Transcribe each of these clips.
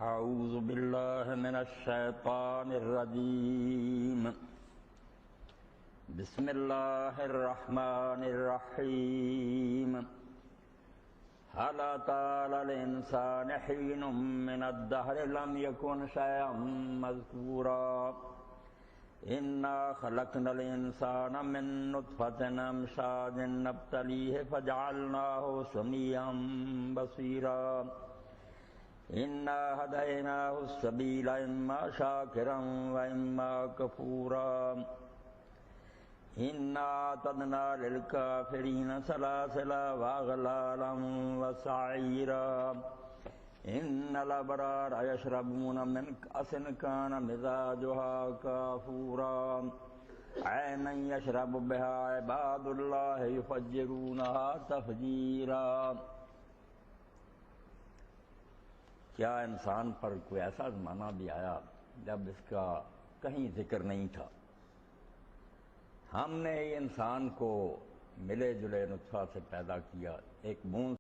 اعوذ باللہ من الشیطان الرجیم بسم اللہ الرحمن الرحیم هل أتى على الإنسان حين من الدهر لم يكن شيئا مذكورا إنا خلقنا الإنسان من نطفة أمشاج نبتليه فجعلناه سميعا بصيرا إنا هديناه السبيل إما شاكرا وإما كفورا إنا أعتدنا للكافرين سلاسلا وأغلالا وسعيرا إن الأبرار يشربون من كأس كان مزاجها كافورا عينا يشرب بها عباد الله يفجرونها تفجيرا۔ کیا انسان پر کوئی ایسا زمانہ بھی آیا جب اس کا کہیں ذکر نہیں تھا؟ ہم نے انسان کو ملے جلے نطفہ سے پیدا کیا، ایک بوند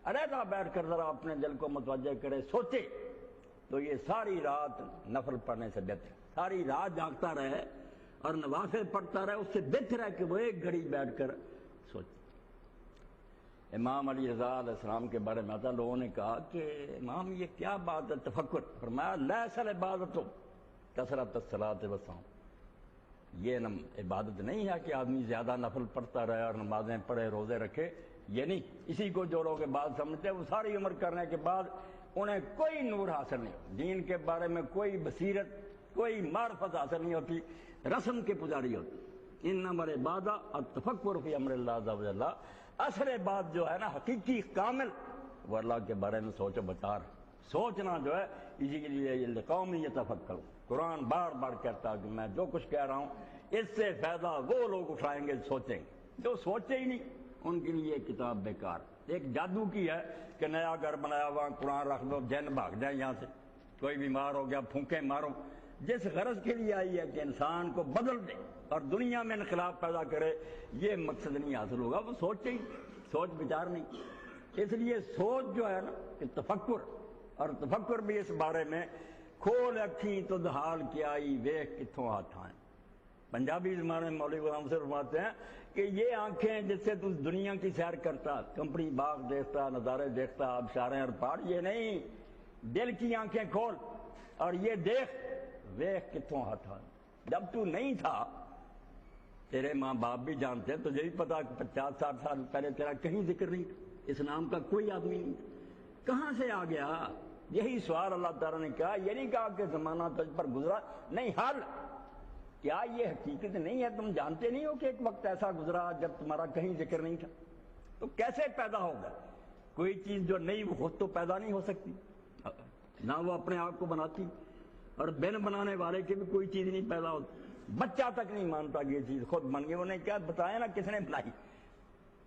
علیحدہ بیٹھ کر ذرا اپنے دل کو متوجہ کرے، سوچے تو یہ ساری رات نفل پڑھنے سے بہتر ہے۔ ساری رات جاگتا رہے اور نوافل پڑھتا رہے، اس سے بہتر ہے کہ وہ ایک گھڑی بیٹھ کر سوچے۔ امام علی رضا علیہ السلام کے بارے میں آتا، لوگوں نے کہا کہ امام یہ کیا بات ہے تفکر؟ فرمایا لیس العبادۃ کثرۃ الصلاۃ والصوم، یہ عبادت نہیں ہے کہ آدمی زیادہ نفل پڑھتا رہے اور نمازیں پڑھے روزے رکھے، یہ نہیں۔ اسی کو جو لوگ بات سمجھتے ہیں وہ ساری عمر کرنے کے بعد انہیں کوئی نور حاصل نہیں ہوتا، دین کے بارے میں کوئی بصیرت کوئی معرفت حاصل نہیں ہوتی، رسم کے پجاری ہوتی۔ انما العبادہ التفکر فی امر اللہ عز و جل، اصل بات جو ہے نا حقیقی کامل وہ اللہ کے بارے میں سوچ و بچار، سوچنا جو ہے اسی کے لیے یہ قوم یتفکر، قرآن بار بار کہتا کہ میں جو کچھ کہہ رہا ہوں اس سے فائدہ وہ لوگ اٹھائیں گے سوچیں گے، جو سوچے ہی نہیں ان کے لیے کتاب بیکار۔ ایک جادو کی ہے کہ نیا گھر بنایا ہوا قرآن رکھ دو جن بھاگ جائیں یہاں سے، کوئی بیمار ہو گیا پھونکے مارو، جس غرض کے لیے آئی ہے کہ انسان کو بدل دے اور دنیا میں انقلاب پیدا کرے، یہ مقصد نہیں حاصل ہوگا، وہ سوچ بچار نہیں۔ اس لیے سوچ جو ہے نا کہ تفکر، اور تفکر بھی اس بارے میں کھول اکھیں تو حال کیا آئی ویکھ کتھوں ہاتھ آئیں۔ پنجابی زبان میں مولوی غلام سے فرماتے ہیں کہ یہ آنکھیں جس سے تو دنیا کی سیر کرتا، کمپنی باغ دیکھتا، نظارے دیکھتا، آبشاریں اور پہاڑ، یہ نہیں، دل کی آنکھیں کھول اور یہ دیکھ ویکھ کتھوں ہاتھ آئیں۔ جب تو نہیں تھا، تیرے ماں باپ بھی جانتے، تجھے بھی پتا کہ 50-60 سال پہلے تیرا کہیں ذکر نہیں تھا، اس نام کا کوئی آدمی نہیں تھا، کہاں سے آ گیا؟ یہی سوال اللہ تعالیٰ نے کہا، یہ نہیں کہا کہ زمانہ تجھ پر گزرا، نہیں، حال کیا یہ حقیقت نہیں ہے؟ تم جانتے نہیں ہو کہ ایک وقت ایسا گزرا جب تمہارا کہیں ذکر نہیں تھا؟ تو کیسے پیدا ہوگا؟ کوئی چیز جو نہیں وہ خود تو پیدا نہیں ہو سکتی، نہ وہ اپنے آپ کو بناتی، اور بن بنانے والے کی بھی کوئی چیز نہیں پیدا ہوتی۔ بچہ تک نہیں مانتا کہ یہ چیز خود بن گئی، انہیں کیا بتایا نا کس نے بنائی؟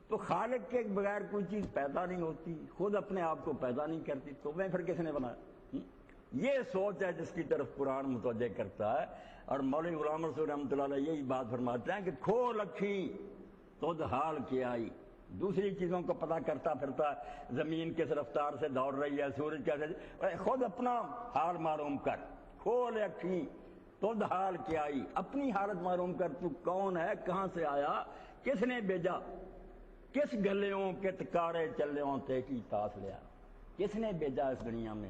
تو خالق کے بغیر کوئی چیز پیدا نہیں ہوتی، خود اپنے آپ کو پیدا نہیں کرتی، تو میں پھر کس نے بنایا؟ یہ سوچ ہے جس کی طرف قرآن متوجہ کرتا ہے، اور مولوی غلام رسول رحمۃ اللہ علیہ یہی بات فرماتے ہیں کہ کھول اکھیں تو حال کیا آئی۔ دوسری چیزوں کو پتہ کرتا پھرتا ہے، زمین کس رفتار سے دوڑ رہی ہے، سورج کیسے، خود اپنا حال معلوم کر، کھول اکھیں تو حال کیا آئی، اپنی حالت معلوم کر، تو کون ہے، کہاں سے آیا، کس نے بھیجا، کس گلیوں کے تکارے چلیوں تے کی تاس لیا، کس نے بھیجا اس دنیا میں،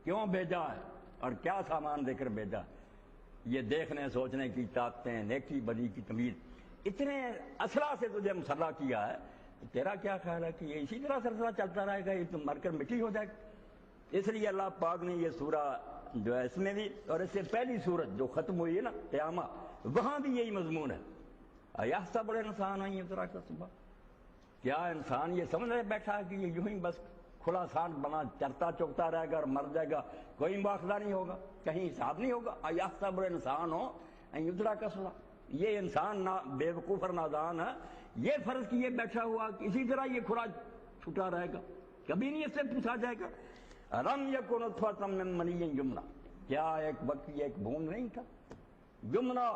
کیوں بھیجا ہے، اور کیا سامان دے کر بھیجا۔ یہ دیکھنے سوچنے کی طاقتیں، نیکی بدی کی تمیز، اتنے اسلحہ سے تجھے مسلح کیا ہے، تیرا کیا خیال ہے کہ یہ اسی طرح سلسلہ چلتا رہے گا، یہ تم مر کر مٹی ہو جائے گا؟ اس لیے اللہ پاک نے یہ سورہ جو ہے اس میں بھی، اور اس سے پہلی سورت جو ختم ہوئی ہے نا قیامہ، وہاں بھی یہی مضمون ہے، ایحسب الانسان ان یترک سدی، کیا انسان یہ سمجھ رہے بیٹھا ہے کہ یہ یوں ہی بس کھلا سان بنا چرتا چوکتا رہے گا اور مر جائے گا، کوئی مواخذہ نہیں ہوگا، کہیں حساب نہیں ہوگا؟ ایحسب الانسان ان یترک سدی، یہ انسان بے وقوف اور نادان ہے، یہ فرض کیے بیٹھا ہوا کہ اسی طرح یہ کھلا چھٹا رہے گا، کبھی نہیں اس سے پوچھا جائے گا۔ الم یکن نطفۃ من منی یمنی، کیا ایک وقت یہ ایک بوند نہیں تھا، یمنا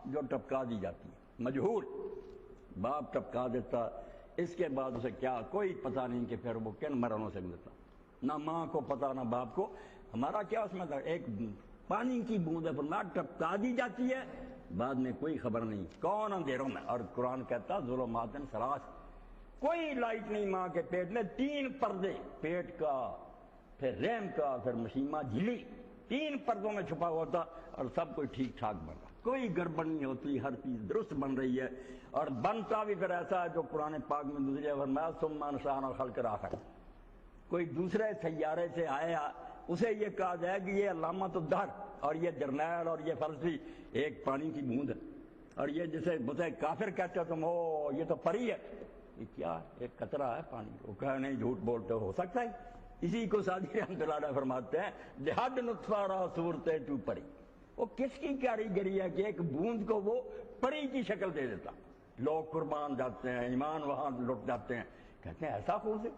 جو ٹپکا دی جاتی ہے، مجہول، باپ ٹپکا دیتا، اس کے بعد اسے کیا کوئی پتہ نہیں کہ پھر وہ کن مرحلوں سے گزرتا، نہ ماں کو پتہ نہ باپ کو، ہمارا کیا اس میں تھا، ایک پانی کی بوند ہے، فرمایا ٹپکا دی جاتی ہے، بعد میں کوئی خبر نہیں، کون اندھیروں میں، اور قرآن کہتا ظلمات ثلاث، کوئی لائٹ نہیں ماں کے پیٹ میں، 3 پردے، پیٹ کا، پھر رحم کا، پھر مشیمہ جھلی، 3 پردوں میں چھپا ہوا تھا، اور سب کوئی ٹھیک ٹھاک بن رہا، کوئی گڑبڑ نہیں ہوتی، ہر چیز درست بن رہی ہے، اور بنتا بھی پھر ایسا ہے جو قرآن پاک میں دوسرے فرمایا ثم انشأنا خلقا آخر، کوئی دوسرے سیارے سے آیا، اسے یہ کہا جائے کہ یہ علامۃ الدہر اور یہ جرنیل اور یہ فلسفی ایک پانی کی بوند ہے، اور یہ جسے بتے کافر کہتے ہو تم، ہو یہ تو پری ہے، یہ کیا ایک قطرہ ہے پانی، وہ کہا نہیں جھوٹ بولتے ہو سکتا ہے، اسی کو سعدی رحمۃ اللہ علیہ فرماتے ہیں جہاد نطفہ را صورتِ تو پری، وہ کس کی کاریگری ہے کہ ایک بوند کو وہ پری کی شکل دے دیتا، لوگ قربان جاتے ہیں، ایمان وہاں لٹ جاتے ہیں، کہتے ہیں ایسا خوب سے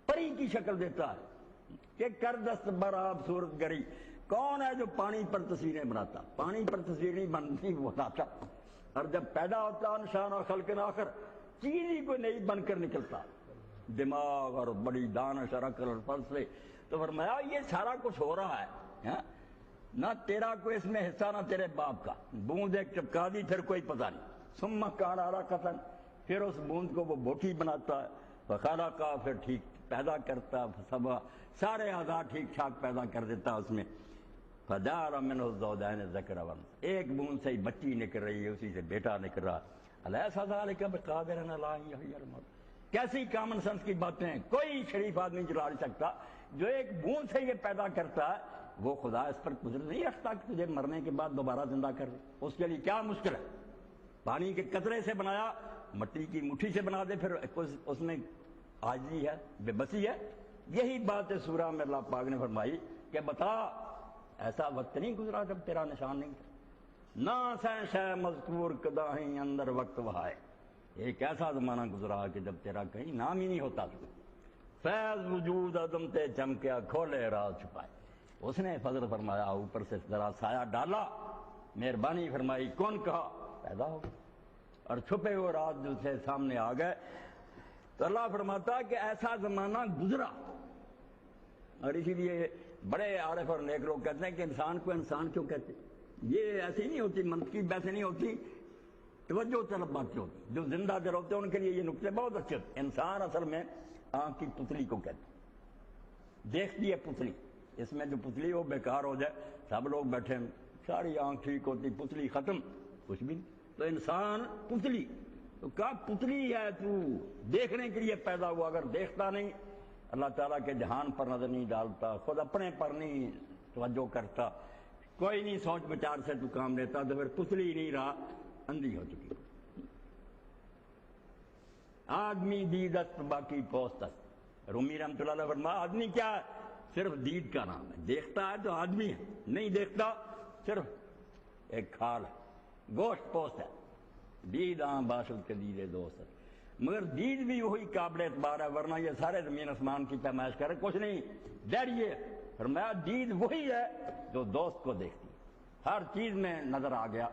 پری کی شکل دیتا ہے کہ کر دست براب صورت گری، کون ہے جو پانی پر تصویریں بناتا، پانی پر تصویر نہیں بنتی وہ بناتا، اور جب پیدا ہوتا انشأنا خلقا آخر، چیز ہی کوئی نئی بن کر نکلتا، دماغ اور بڑی دانش اور عقل اور فلسفے، تو فرمایا یہ سارا کچھ ہو رہا ہے، نہ تیرا کوئی اس میں حصہ نہ تیرے باپ کا، بوند ایک چپکا دی پھر کوئی پتہ نہیں، ثم کان علاقۃ، پھر اس بوند کو وہ بوٹی بناتا ہے، فخلقا، پھر ٹھیک پیدا کرتا، سب سارے اعضاء ٹھیک ٹھاک پیدا کر دیتا اس میں، فجعل منہ الزوجین الذکر والانثى، ایک بوند سے ہی بچی نکل رہی ہے، اسی سے بیٹا نکل رہا، الیس ذلک بقادر علی ان یحیی الموتى، کیسی کامن سنس کی باتیں ہیں، کوئی شریف آدمی جلا نہیں سکتا، جو ایک بوند سے یہ پیدا کرتا ہے وہ خدا اس پر قدرت نہیں رکھتا کہ تجھے مرنے کے بعد دوبارہ زندہ کر دے، اس کے لیے کیا مشکل ہے، پانی کے قطرے سے بنایا، مٹی کی مٹھی سے بنا دے، پھر اس میں عاجزی ہے، بے بسی ہے، یہی بات سورہ میں اللہ پاک نے فرمائی کہ بتا ایسا وقت نہیں گزرا جب تیرا نشان نہیں تھا، نہ سین شے مذکور کداہیں اندر وقت وہائے، ایک ایسا زمانہ گزرا کہ جب تیرا کہیں نام ہی نہیں ہوتا تھا، فیض وجود عدم تے چمکیا کھولے راز چھپائے، اس نے فضل فرمایا، اوپر سے ذرا سایہ ڈالا، مہربانی فرمائی، کون کہا، پیدا ہو گیا۔ اور چھپے ہوئے راز جو سے سامنے آ گئے، تو اللہ فرماتا کہ ایسا زمانہ گزرا۔ اور اسی لیے بڑے عارف اور نیک لوگ کہتے ہیں کہ انسان کو انسان کیوں کہتے ہیں؟ یہ ایسی نہیں ہوتی، منطقی بحثیں نہیں ہوتی، توجہ طلب باتیں ہوتی۔ جو زندہ دل ہوتے ہیں ان کے لیے یہ نقطے بہت اچھے ہوتے ہیں۔ انسان اصل میں آنکھ کی پتلی کو کہتے ہیں، دیکھتی ہے پتلی، اس میں جو پتلی وہ بیکار ہو جائے، سب لوگ بیٹھے ہیں، ساری آنکھ ٹھیک ہوتی، پتلی ختم، کچھ بھی نہیں۔ تو انسان پتلی، تو کہا پتلی ہے تو، دیکھنے کے لیے پیدا ہوا، اگر دیکھتا نہیں، اللہ تعالیٰ کے جہان پر نظر نہیں ڈالتا، خود اپنے پر نہیں توجہ کرتا، کوئی نہیں سوچ بچار سے تو کام لیتا، تو پھر پتلی نہیں رہا، اندھی ہو چکی۔ آدمی دیدست باقی پوستست، رومی رحمۃ اللہ علیہ فرمایا آدمی کیا ہے؟ صرف دید کا نام ہے، دیکھتا ہے تو آدمی ہے، نہیں دیکھتا صرف ایک کھال ہے، گوشت پوست ہے۔ دید باشد کے دیدے دوست ہے، مگر دید بھی وہی قابل اعتبار ہے، ورنہ یہ سارے زمین آسمان کی پیمائش کرے کچھ نہیں، ڈریے۔ فرمایا دید وہی ہے جو دوست کو دیکھتی، ہر چیز میں نظر آ گیا۔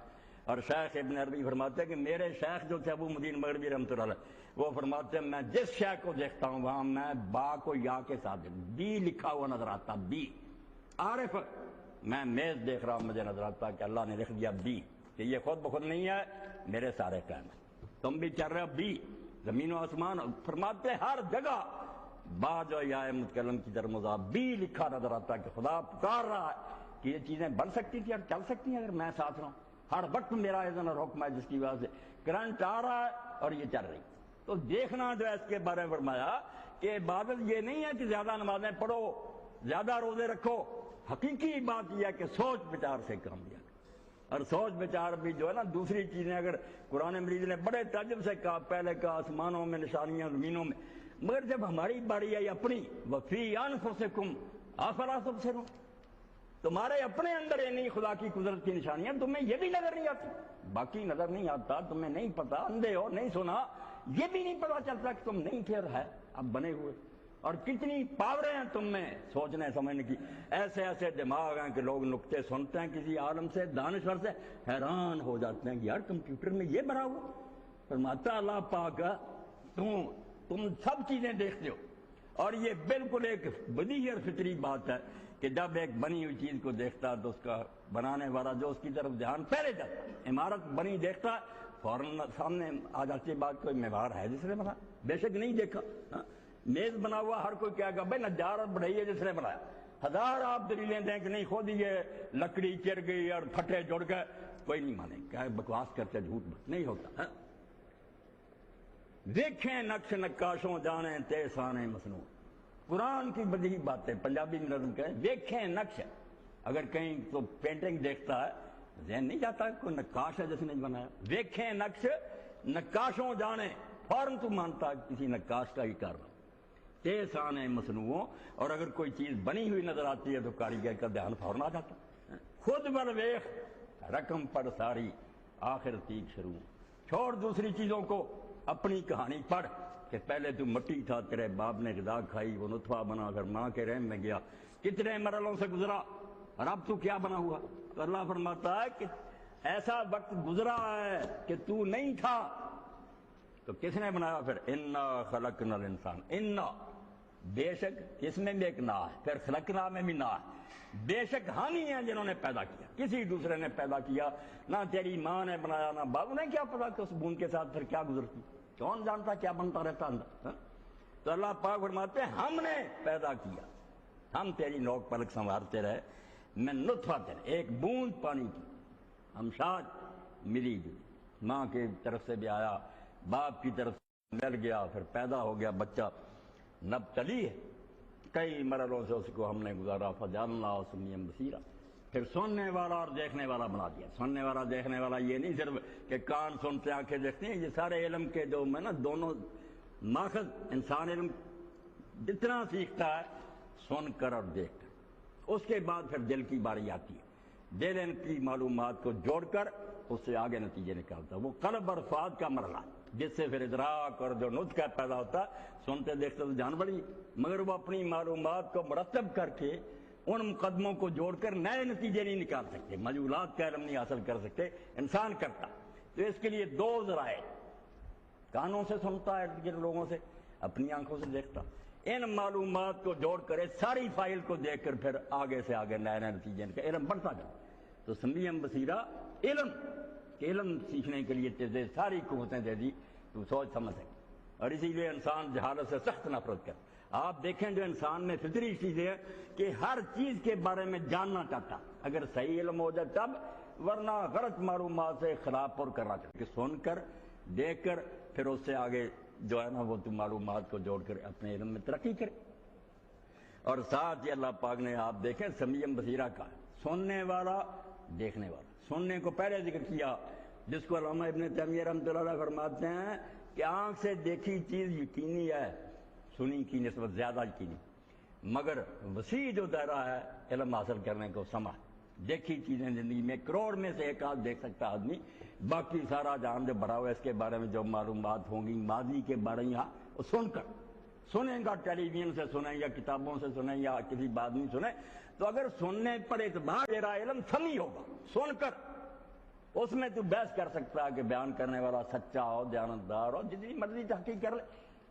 اور شیخ ابن عربی فرماتے ہیں کہ میرے شیخ جو تھے ابو مدین مغربی رحمۃ اللہ علیہ، وہ فرماتے ہیں میں جس شے کو دیکھتا ہوں وہاں میں با کو یا کے ساتھ بی لکھا ہوا نظر آتا، بی۔ عارف میں میز دیکھ رہا ہوں، مجھے نظر آتا کہ اللہ نے لکھ دیا بی، کہ یہ خود بخود نہیں ہے، میرے سارے قائم ہیں، تم بھی چل رہے ہو بی، زمین و آسمان۔ فرماتے ہیں ہر جگہ با جو یا متکلم کی طرف مضاف بی لکھا نظر آتا کہ خدا پکار رہا ہے کہ یہ چیزیں بن سکتی تھی اور چل سکتی ہیں اگر میں ساتھ رہا ہوں، ہر وقت میرا اذن اور حکم ہے، جس کی وجہ سے کرنٹ آ رہا ہے اور یہ چل رہی۔ تو دیکھنا جو ہے اس کے بارے میں فرمایا کہ عبادت یہ نہیں ہے کہ زیادہ نمازیں پڑھو، زیادہ روزے رکھو، حقیقی بات یہ ہے کہ سوچ بچار سے کام لیا۔ اور سوچ بچار بھی جو ہے نا، دوسری چیزیں اگر قرآن مجید نے بڑے تعجب سے کہا، پہلے کہا آسمانوں میں نشانیاں، زمینوں میں، مگر جب ہماری باری آئی اپنی، وفی انفسکم افلا تبصرون، تمہارے اپنے اندر یہ نہیں خدا کی قدرت کی نشانیاں، تمہیں یہ بھی نظر نہیں آتی، باقی نظر نہیں آتا، تمہیں نہیں پتا، اندھے ہو، نہیں سنا، یہ بھی نہیں پتا چلتا کہ تم نہیں پھر ہے اب بنے ہوئے، اور کتنی پاوریں ہیں تم میں سوچنے سمجھنے کی، ایسے ایسے دماغ ہیں کہ لوگ نکتے سنتے ہیں کسی عالم سے، دانشور سے، حیران ہو جاتے ہیں کہ یار کمپیوٹر میں یہ بنا ہوا۔ فرماتا اللہ پاک تم سب چیزیں دیکھتے ہو، اور یہ بالکل ایک بدیہی اور فطری بات ہے کہ جب ایک بنی ہوئی چیز کو دیکھتا تو اس کا بنانے والا جو اس کی طرف دھیان پہلے جاتا، عمارت بنی دیکھتا فوراً سامنے آ جاتی بات، کوئی معمار ہے جس نے بنا، بے شک نہیں دیکھا، میز بنا ہوا ہر کوئی کہے گا بھائی نجار اور بڑھئی ہے جس نے بنایا، ہزار آپ دلیلیں دیں کہ نہیں خود یہ لکڑی چر گئی اور پھٹے جڑ گئے، کوئی نہیں مانے، کیا بکواس کرتے، جھوٹ نہیں ہوتا۔ دیکھیں نقش نقاشوں جانیں تیسانے مصنوع، قرآن کی بدیہی باتیں، پنجابی میں نظم کہیں دیکھیں نقش، اگر کہیں تو پینٹنگ دیکھتا ہے ذہن نہیں جاتا کوئی نقاش ہے جس نے بنایا، دیکھیں نقش نقاشوں جانیں، فوراً تو مانتا کسی نقاش کا ہی کار رہا، تیسانے مصنوعوں، اور اگر کوئی چیز بنی ہوئی نظر آتی ہے تو کاریگر کا دھیان فوراً آ جاتا، خود برویخ رقم پر ساری آخر تیک شروع، چھوڑ دوسری چیزوں کو، اپنی کہانی پڑھ کہ پہلے تو مٹی تھا، تیرے باپ نے غذا کھائی، وہ نطفہ بنا کر ماں کے رحم میں گیا، کتنے مرحلوں سے گزرا، اور اب تو کیا بنا ہوا۔ تو اللہ فرماتا ہے کہ ایسا وقت گزرا ہے کہ تو نہیں تھا، تو کس نے بنایا پھر؟ انا خلقنا الانسان، انا بے شک، اس میں بھی ایک نا ہے، پھر خلقنا میں بھی نا ہے، بے شک ہم ہی ہیں جنہوں نے پیدا کیا، کسی دوسرے نے پیدا کیا، نہ تیری ماں نے بنایا نہ باپ نے، کیا پتا کہ اس بون کے ساتھ پھر کیا گزرتی، کون جانتا کیا بنتا رہتا اندر۔ تو اللہ پاک فرماتے ہیں ہم نے پیدا کیا، ہم تیری نوک پلک سنوارتے رہے، میں نطفہ تیرے، ایک بوند پانی کی، ہم شاد ملی جلی، ماں کی طرف سے بھی آیا، باپ کی طرف سے مل گیا، پھر پیدا ہو گیا بچہ، نبتلی ہے، کئی مرحلوں سے اس کو ہم نے گزارا، فجعلناہ سمیعا بصیرا، پھر سننے والا اور دیکھنے والا بنا دیا۔ سننے والا دیکھنے والا یہ نہیں صرف کہ کان سنتے آنکھیں دیکھتے ہیں، یہ سارے علم کے جو میں نا دونوں ماخذ، انسان علم جتنا سیکھتا ہے سن کر اور دیکھ کر، اس کے بعد پھر دل کی باری آتی ہے، دل ان کی معلومات کو جوڑ کر اس سے آگے نتیجے نکالتا ہے، وہ قلب اور فؤاد کا مرحلہ جس سے پھر ادراک اور جو نطق پیدا ہوتا ہے، سنتے دیکھتے تو جان بڑی، مگر وہ اپنی معلومات کو مرتب کر کے ان مقدموں کو جوڑ کر نئے نتیجے نہیں نکال سکتے، مجہولات کا علم نہیں حاصل کر سکتے، انسان کرتا۔ تو اس کے لیے دو ذرائع، کانوں سے سنتا ہے جن لوگوں سے، اپنی آنکھوں سے دیکھتا، ان معلومات کو جوڑ کر ساری فائل کو دیکھ کر پھر آگے سے آگے نئے نئے نتیجے کا علم بڑھتا جاتا۔ تو سمیع بصیرہ علم کہ علم سیکھنے کے لیے تجھے ساری قوتیں دے دی، تو سوچ سمجھ سکے۔ اور اسی لیے انسان جہالت سے سخت نفرت کرتا۔ آپ دیکھیں جو انسان میں فطری چیزیں ہیں کہ ہر چیز کے بارے میں جاننا چاہتا، اگر صحیح علم ہو جائے تب، ورنہ غلط معلومات سے خلاف پر کرنا چاہتا کہ سن کر دیکھ کر پھر اس سے آگے جو ہے نا وہ معلومات کو جوڑ کر اپنے علم میں ترقی کرے۔ اور ساتھ ہی اللہ پاک نے آپ دیکھیں سمیع بصیرہ کا، سننے والا دیکھنے والا۔ سننے کو پہلے ذکر کیا، جس کو علامہ ابن تیمیہ رحمۃ اللہ علیہ فرماتے ہیں کہ آنکھ سے دیکھی چیز یقینی ہے، سنی کی نسبت زیادہ یقینی، مگر وسیع جو دائرہ ہے علم حاصل کرنے کو سمجھ۔ دیکھی چیزیں زندگی میں کروڑ میں سے ایک آدھ دیکھ سکتا آدمی، باقی سارا جہان جو بڑا ہوا ہے اس کے بارے میں جو معلومات ہوں گی ماضی کے بارے میں وہ سن کر سنیں گا، ٹیلی ویژن سے سنیں یا کتابوں سے سنیں یا کسی بات نہیں سنیں، تو اگر سننے پر اعتبار تیرا علم سمی ہوگا، سن کر اس میں تو بحث کر سکتا ہے کہ بیان کرنے والا سچا ہو، دیانتدار ہو، جتنی مرضی تحقیق کر لے،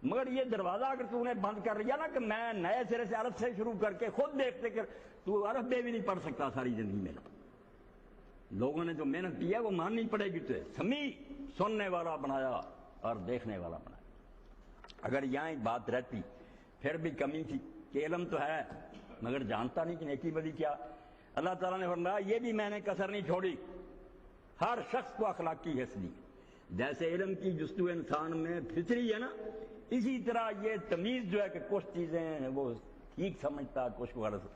مگر یہ دروازہ اگر تو نے بند کر لیا نا کہ میں نئے سرے سے عرب سے شروع کر کے خود دیکھتے کر، تو عرب میں بھی نہیں پڑھ سکتا ساری زندگی میں۔ لوگوں نے جو محنت کی ہے وہ ماننی پڑے گی تجھے۔ سمیع سننے والا بنایا اور دیکھنے والا بنایا۔ اگر یہاں ایک بات رہتی پھر بھی کمی تھی کہ علم تو ہے مگر جانتا نہیں کہ نیکی بدی کیا، اللہ تعالیٰ نے فرمایا یہ بھی میں نے کسر نہیں چھوڑی، ہر شخص کو اخلاقی حص دی۔ جیسے علم کی جستجو انسان میں فطری ہے نا، اسی طرح یہ تمیز جو ہے کہ کچھ چیزیں ہیں وہ ٹھیک سمجھتا، کچھ کو غلط،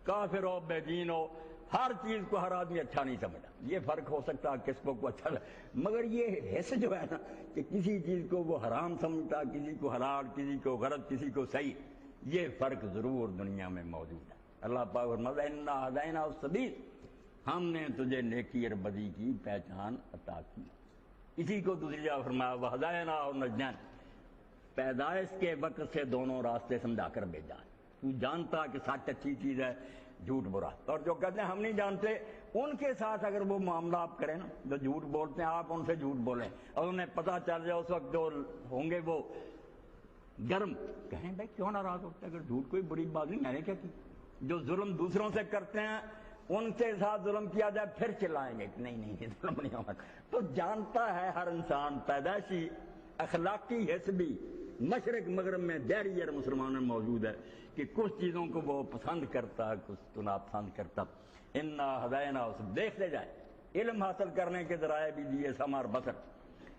کافر ہو بے دین ہو، ہر چیز کو ہر آدمی اچھا نہیں سمجھتا۔ یہ فرق ہو سکتا ہے کس کو اچھا لگے، مگر یہ حص جو ہے نا کہ کسی چیز کو وہ حرام سمجھتا، کسی کو حلال، کسی کو غلط، کسی کو صحیح، یہ فرق ضرور دنیا میں موجود ہے۔ اللہ پاک فرماتا ہے انا ہدینا السبیل، ہم نے تجھے نیکی اور بدی کی پہچان عطا کی۔ اسی کو دوسری جگہ فرمایا وہدیناہ النجدین، پیدائش کے وقت سے دونوں راستے سمجھا کر بھیجا۔ تو جانتا کہ سچ اچھی چیز ہے، جھوٹ برا، اور جو کہتے ہیں ہم نہیں جانتے ان کے ساتھ اگر وہ معاملہ آپ کریں نا، جو جھوٹ بولتے ہیں آپ ان سے جھوٹ بولیں اور انہیں پتہ چل جائے اس وقت جو ہوں گے وہ گرم، کہیں بھائی کیوں ناراض ہوتے ہیں، اگر جھوٹ کوئی بری بات نہیں، میں نے کیا کی۔ جو ظلم دوسروں سے کرتے ہیں ان کے ساتھ ظلم کیا جائے پھر چلائیں گے کہ نہیں نہیں یہ ظلم نہیں ہوگا۔ تو جانتا ہے ہر انسان پیدائشی اخلاقی حص بھی مشرق مغرب میں دہریہ مسلمان میں موجود ہے کہ کچھ چیزوں کو وہ پسند کرتا ہے، کچھ تو ناپسند کرتا۔ انا ہدینا، دیکھتے جائیں، علم حاصل کرنے کے ذرائع بھی دیے، سمع اور بصر،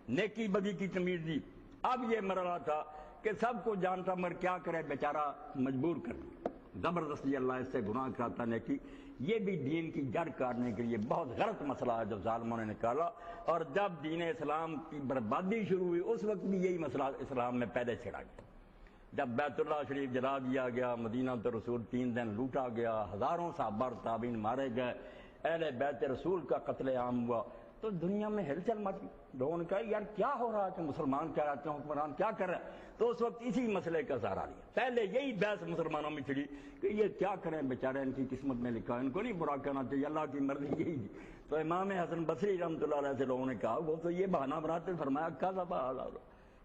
نیکی بدی کی تمیز دی۔ اب یہ مرحلہ تھا کہ سب کو جانتا مگر کیا کرے بیچارہ، مجبور کر دیا زبردستی اللہ اس سے گناہ کراتا نیکی۔ یہ بھی دین کی جڑ کاٹنے کے لیے بہت غلط مسئلہ ہے جو ظالموں نے نکالا، اور جب دین اسلام کی بربادی شروع ہوئی اس وقت بھی یہی مسئلہ اسلام میں پیدا چھڑا گیا۔ جب بیت اللہ شریف جلا دیا گیا، مدینہ تو رسول 3 دن لوٹا گیا، ہزاروں صحابہ اور تابعین مارے گئے، اہل بیت رسول کا قتل عام ہوا، تو دنیا میں ہلچل مچ گئی۔ لوگوں نے کہا یار کیا ہو رہا ہے کہ مسلمان کیا رہتے ہیں، حکمران کیا کر رہے ہیں؟ تو اس وقت اسی مسئلے کا سہارا لیا۔ پہلے یہی بحث مسلمانوں میں چھڑی کہ یہ کیا کریں بیچارے، ان کی قسمت میں لکھا ہے، ان کو نہیں برا کہنا چاہیے، اللہ کی مرضی یہی تھی۔ تو امام حسن بصری رحمۃ اللہ علیہ سے لوگوں نے کہا وہ تو یہ بہانہ بناتے، فرمایا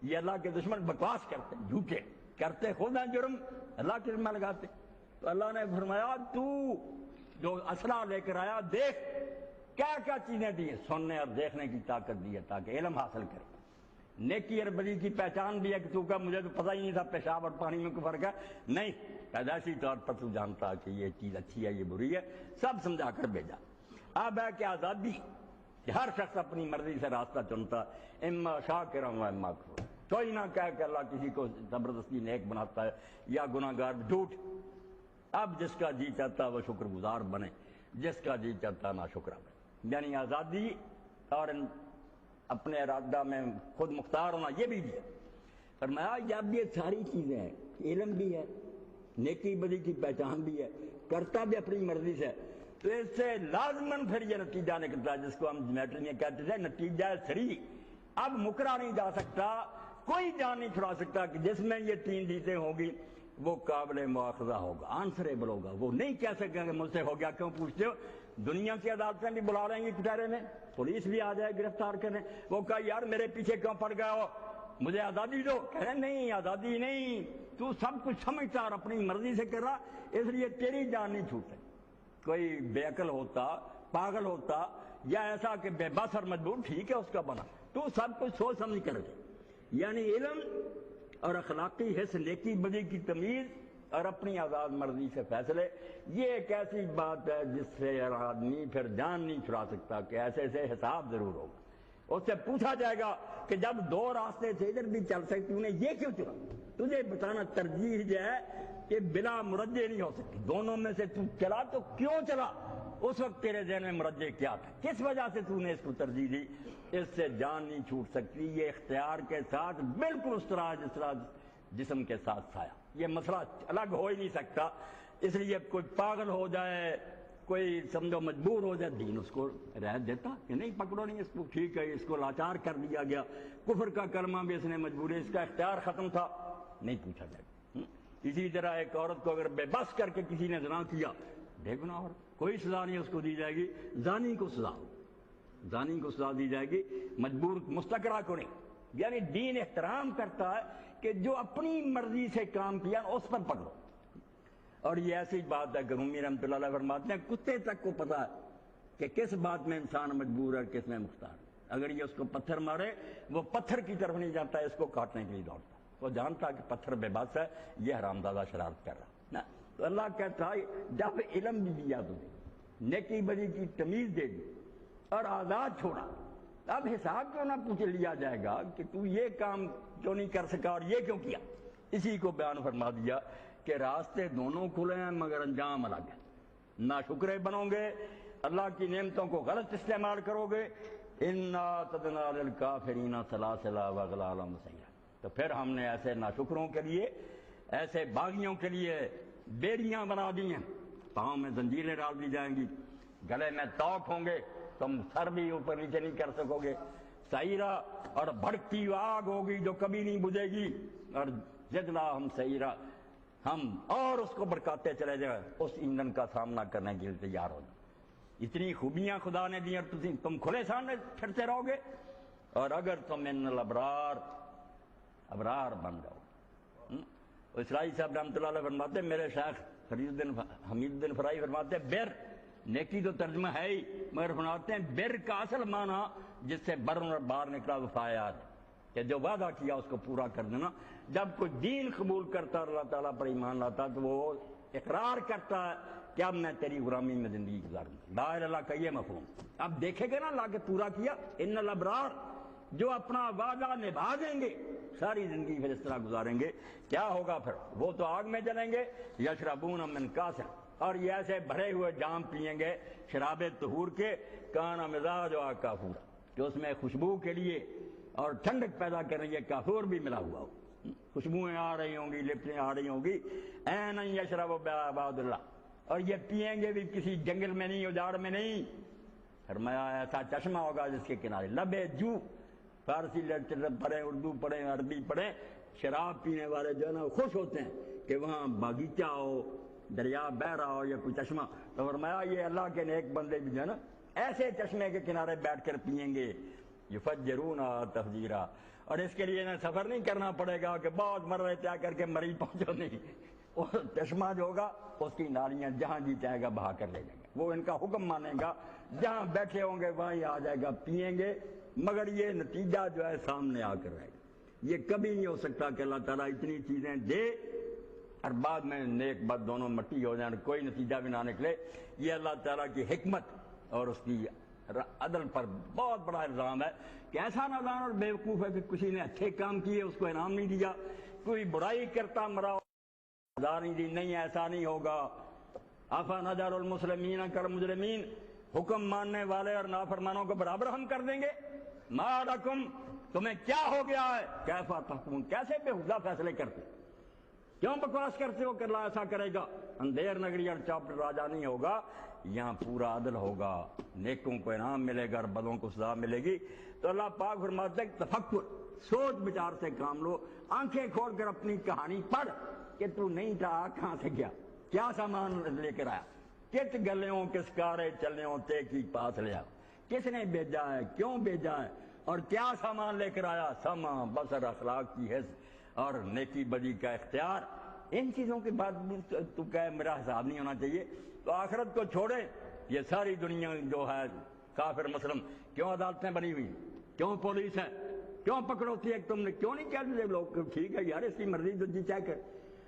یہ اللہ کے دشمن بکواس کرتے، جھوٹے کرتے، خود ہیں جرم، اللہ کے ذمہ لگاتے۔ تو اللہ نے فرمایا تو جو اسلحہ لے کر آیا دیکھ کیا کیا چیزیں دی ہیں، سننے اور دیکھنے کی طاقت دی ہے تاکہ علم حاصل کرے۔ نیکی اور بدی کی پہچان بھی ہے کہ تو کا مجھے تو پتہ ہی نہیں تھا پیشاب اور پانی میں کوئی فرق ہے، نہیں، پیدائشی طور پر تو جانتا کہ یہ چیز اچھی ہے یہ بری ہے، سب سمجھا کر بھیجا۔ اب ہے کہ آزادی کہ ہر شخص اپنی مرضی سے راستہ چنتا، اما شاکرا و اما کفورا، کوئی نہ کہے کہ اللہ کسی کو زبردستی نیک بناتا ہے یا گناہ گار، جھوٹ۔ اب جس کا جی چاہتا وہ شکر گزار بنے، جس کا جی چاہتا نہ شکرا بنے، یعنی آزادی اور اپنے ارادہ میں خود مختار ہونا یہ بھی دیا۔ فرمایا جب یہ ساری چیزیں ہیں، علم بھی ہے، نیکی بدی کی پہچان بھی ہے، کرتا بھی اپنی مرضی سے، تو اس سے لازماً پھر یہ نتیجہ نکلتا ہے جس کو ہم جیومیٹری میں کہتے تھے نتیجہ سری۔ اب مکرا نہیں جا سکتا، کوئی جان نہیں چھڑا سکتا کہ جس میں یہ 3 چیزیں ہوگی وہ قابل مواخذہ ہوگا، آنسریبل ہوگا. وہ نہیں کہہ سکے کہ مجھ سے ہو گیا کیوں پوچھتے ہو. دنیا کی عدالتیں بھی بلا رہیں گی کٹہرے میں، پولیس بھی آ جائے گرفتار کرنے. وہ کہا یار میرے پیچھے کیوں پڑ گیا ہو، مجھے آزادی دو. کہہ رہے نہیں آزادی نہیں، تو سب کچھ سمجھتا اور اپنی مرضی سے کر رہا، اس لیے تیری جان نہیں چھوٹ سکتی. کوئی بے عقل ہوتا، پاگل ہوتا، یا ایسا کہ بے بس اور مجبور، ٹھیک ہے اس کا بنا، تو سب کچھ سوچ سمجھ کر دے. یعنی علم اور اخلاقی حس، نیکی بدی کی تمیز اور اپنی آزاد مرضی سے فیصلے، یہ ایک ایسی بات ہے جس سے آدمی پھر جان نہیں چھڑا سکتا کہ ایسے سے حساب ضرور ہوگا. اس سے پوچھا جائے گا کہ جب دو راستے سے ادھر بھی چل سکتی انہیں یہ کیوں چلا؟ تجھے بتانا ترجیح جو ہے کہ بلا مرجع نہیں ہو سکتی، دونوں میں سے تو چلا تو کیوں چلا؟ اس وقت تیرے ذہن میں مرجع کیا تھا، کس وجہ سے تو نے اس کو ترجیح دی؟ اس سے جان نہیں چھوٹ سکتی. یہ اختیار کے ساتھ بالکل اس طرح جس طرح جسم کے ساتھ سایہ، یہ مسئلہ الگ ہو ہی نہیں سکتا. اس لیے کوئی پاگل ہو جائے، کوئی سمجھو مجبور ہو جائے، دین اس کو رعایت دیتا کہ نہیں پکڑو نہیں اس کو، ٹھیک ہے اس کو لاچار کر دیا گیا، کفر کا کلمہ بھی اس نے مجبوری، اس کا اختیار ختم تھا، نہیں پوچھا جائے گا. اسی طرح ایک عورت کو اگر بے بس کر کے کسی نے زنا کیا، بے گناہ عورت، کوئی سزا نہیں اس کو دی جائے گی. زانی کو سزا ہو، زانی کو سزا دی جائے گی، مجبور مستقرہ کو نہیں. یعنی دین احترام کرتا ہے کہ جو اپنی مرضی سے کام کیا اس پر پکڑو. اور یہ ایسی بات ہے کہ رومی رحمۃ اللہ علیہ فرماتے ہیں کتے تک کو پتا ہے کہ کس بات میں انسان مجبور ہے اور کس میں مختار. اگر یہ اس کو پتھر مارے، وہ پتھر کی طرف نہیں جاتا، اس کو کاٹنے کے لیے دوڑتا. وہ جانتا کہ پتھر بے بس ہے، یہ حرامزادہ شرارت کر رہا نا. تو اللہ کہتا ہے جب علم بھی دیا تجھے، نیکی بدی کی تمیز دے دی اور آزاد چھوڑا، اب حساب کیوں نہ پوچھ لیا جائے گا کہ تو یہ کام کیوں نہیں کر سکا اور یہ کیوں کیا. اسی کو بیان فرما دیا کہ راستے دونوں کھلے ہیں مگر انجام الگ ہے. نہ شکرے بنو گے، اللہ کی نعمتوں کو غلط استعمال کرو گے، انا اعتدنا للکافرین سلاسلا واغلالا مسیرا. تو پھر ہم نے ایسے ناشکروں کے لیے، ایسے باغیوں کے لیے بیڑیاں بنا دی ہیں، پاؤں میں زنجیریں ڈال دی جائیں گی، گلے میں توق ہوں گے، تم سر بھی اوپر نیچے نہیں کر سکو گے. سعیرہ اور بھڑکتی آگ ہوگی جو کبھی نہیں بجھے گی، اور زدنا ہم سعیرہ، ہم اور اس کو بھڑکاتے چلے جائیں، اس ایندھن کا سامنا کرنے کے لیے تیار ہو جائیں. اتنی خوبیاں خدا نے دی اور تم کھلے سامنے پھرتے رہو گے. اور اگر تم ان الابرار، ابرار بن جاؤ. اسرائی صاحب رحمۃ اللہ علیہ فرماتے ہیں، میرے شیخ حمید الدین فرائی فرماتے ہیں بر نیکی تو ترجمہ ہے ہی، مگر فرماتے ہیں بر کا اصل معنی جس سے برن اور بار نکلا وفایات، کہ جو وعدہ کیا اس کو پورا کر دینا. جب کوئی دین قبول کرتا اور اللہ تعالیٰ پر ایمان لاتا تو وہ اقرار کرتا ہے کہ اب میں تیری غلامی میں زندگی گزاروں. لا الہ الا اللہ کا یہ مفہوم اب دیکھے گا نا، لا کے پورا کیا. ان الابرار جو اپنا وعدہ نبھا دیں گے، ساری زندگی پھر اس طرح گزاریں گے. کیا ہوگا پھر؟ وہ تو آگ میں جلیں گے. یشربون من کاسر، اور یہ ایسے بھرے ہوئے جام پئیں گے شراب طہور کے، کانا مزاجھا کافورا، جو اس میں خوشبو کے لیے اور ٹھنڈک پیدا کرنے کے کافور بھی ملا ہوا ہو. خوشبوئیں آ رہی ہوں گی، لپٹیں آ رہی ہوں گی. این یشرب بعباد اللہ، اور یہ پئیں گے بھی کسی جنگل میں نہیں، اجاڑ میں نہیں. فرمایا ایسا چشمہ ہوگا جس کے کنارے لبے جو، فارسی پڑھیں، اردو پڑھیں، عربی پڑھیں، شراب پینے والے جو ہے نا خوش ہوتے ہیں کہ وہاں باغیچہ ہو، دریا بہ رہا ہو یا کوئی چشمہ. تو فرمایا یہ اللہ کے نیک بندے بھی جو ہے نا ایسے چشمے کے کنارے بیٹھ کر پئیں گے. یفجرون تفجیرا، اور اس کے لیے نہ سفر نہیں کرنا پڑے گا کہ بہت مرے طے کر کے مری پہنچو، نہیں. اور چشمہ جو ہوگا اس کی نالیاں جہاں جی چاہے گا بہا کر لے جائیں گے. وہ ان کا حکم مانے گا، جہاں بیٹھے ہوں گے وہیں آ جائے گا، پئیں گے. مگر یہ نتیجہ جو ہے سامنے آ کر رہے گا. یہ کبھی نہیں ہو سکتا کہ اللہ تعالیٰ اتنی چیزیں دے اور بعد میں نیک بد دونوں مٹی ہو جائیں، کوئی نتیجہ بھی نہ نکلے. یہ اللہ تعالیٰ کی حکمت اور اس کی عدل پر بہت بڑا الزام ہے کہ ایسا نادان اور بیوقوف ہے کہ کسی نے اچھے کام کیے اس کو انعام نہیں دیا، کوئی برائی کرتا مرا سزا نہیں دی. نہیں، ایسا نہیں ہوگا. آفا نجعل المسلمین کالمجرمین، حکم ماننے والے اور نافرمانوں کو برابر ہم کر دیں گے. ما لکم، تمہیں کیا ہو گیا ہے؟ کیف تحکمون، کیسے بےہودہ فیصلے کرتے، کیوں بکواس کرتے ہو کہ اللہ ایسا کرے گا؟ اندھیر نگری اور چاپٹر راجا نہیں ہوگا، یہاں پورا عدل ہوگا. نیکوں کو انعام ملے گا اور بدوں کو سزا ملے گی. تو اللہ پاک فرماتے ہیں تفکر، سوچ بچار سے کام لو. آنکھیں کھول کر اپنی کہانی پڑھ کہ تو نہیں تھا کہاں سے گیا, کیا سامان لے کر آیا, کت گلیوں کس کارے چلیوں تے کی پاس لیا, کس نے بھیجا ہے, کیوں بھیجا ہے, اور کیا سامان لے کر آیا, سما بصر اخلاق کی حس اور نیکی بدی کا اختیار. ان چیزوں کے بعد تو کہ میرا حساب نہیں ہونا چاہیے. تو آخرت کو چھوڑے, یہ ساری دنیا جو ہے کافر مسلم, کیوں عدالتیں بنی ہوئی, کیوں پولیس ہے, کیوں پکڑوتی ہے, تم نے کیوں نہیں کہتے لوگ ٹھیک ہے یار اس کی مرضی جو جی چاہے کر.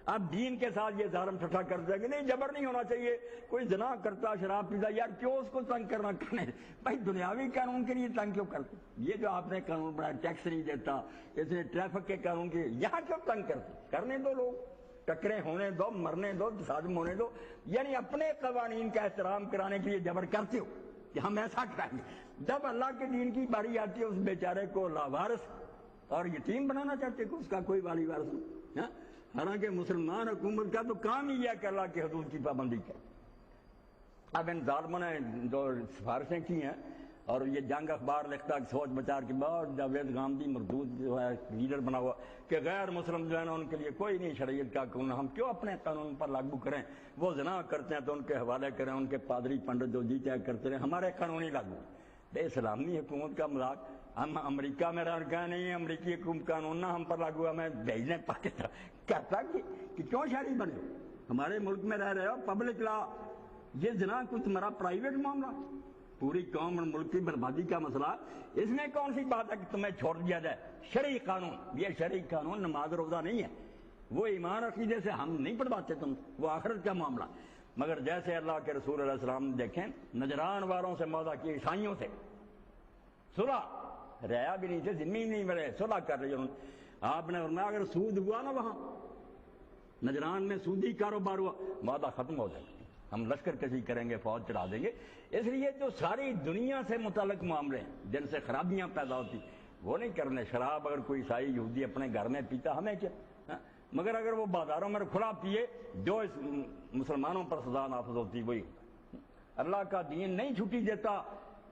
اب دین کے ساتھ یہ ظالم ٹھٹھا کر دیں گے, نہیں جبر نہیں ہونا چاہیے, کوئی زنا کرتا شراب پیتا یار کیوں اس کو تنگ کرنا کرنے, بھائی دنیاوی قانون کے لیے تنگ کیوں کرتے, یہ جو آپ نے قانون بنایا ٹیکس نہیں دیتا, اس نے ٹریفک کے قانون کے یہاں کیوں تنگ کرتے, کرنے دو, لوگ ٹکرے ہونے دو, مرنے دو, تصادم ہونے دو. یعنی اپنے قوانین کا احترام کرانے کے لیے جبر کرتے ہو کہ ہم ایسا کریں گے. جب اللہ کے دین کی باری آتی ہے اس بیچارے کو لاوارث اور یتیم بنانا چاہتے کہ اس کا کوئی والی وارث ہو. حالانکہ مسلمان حکومت کا تو کام ہی ہے کہ اللہ کی حدود کی پابندی کرے. اب ان ظالموں نے جو سفارشیں کی ہیں, اور یہ جنگ اخبار لکھتا ہے سوچ بچار کے بعد جاوید گاندھی مردود جو ہے لیڈر بنا ہوا کہ غیر مسلم جو ہے نا ان کے لیے کوئی نہیں شریعت کا قانون, ہم کیوں اپنے قانون پر لاگو کریں, وہ زنا کرتے ہیں تو ان کے حوالے کریں, ان کے پادری پنڈت جو جی چاہے کرتے رہیں, ہمارے قانون ہی لاگو. بے اسلامی حکومت کا مذاق, ہم امریکہ میں رہ گئے نہیں, امریکی حکومت قانون نہ ہم پر لاگو, ہمیں بھیجنے پاکستان کہتا کہ کیوں شہری بنے, ہمارے ملک میں رہ رہے ہو, پبلک لا, یہ زنا کوئی تمہارا پرائیویٹ معاملہ, پوری قوم اور ملک کی بربادی کا مسئلہ, اس میں کون سی بات ہے کہ تمہیں چھوڑ دیا جائے. شرعی قانون, یہ شرعی قانون نماز روزہ نہیں ہے, وہ ایمان عقیدے سے ہم نہیں پڑھواتے تم, وہ آخرت کا معاملہ. مگر جیسے اللہ کے رسول علیہ السلام نے دیکھیں نجران والوں سے موضع کی, عیسائیوں سے صلح ریا بھی نہیں تھے, زمین نہیں ملے, صلح کر رہی انہوں نے. آپ نے فرمایا اگر سود ہوا نا وہاں نجران میں, سودی کاروبار ہوا, معاہدہ ختم ہو جائے گا, ہم لشکر کشی کریں گے, فوج چڑھا دیں گے. اس لیے جو ساری دنیا سے متعلق معاملے ہیں جن سے خرابیاں پیدا ہوتی وہ نہیں کرنے. شراب اگر کوئی عیسائی یہودی اپنے گھر میں پیتا ہمیں کیا, مگر اگر وہ بازاروں میں کھلا پیے جو اس مسلمانوں پر سزا نافذ ہوتی وہی. اللہ کا دین نہیں چھٹی دیتا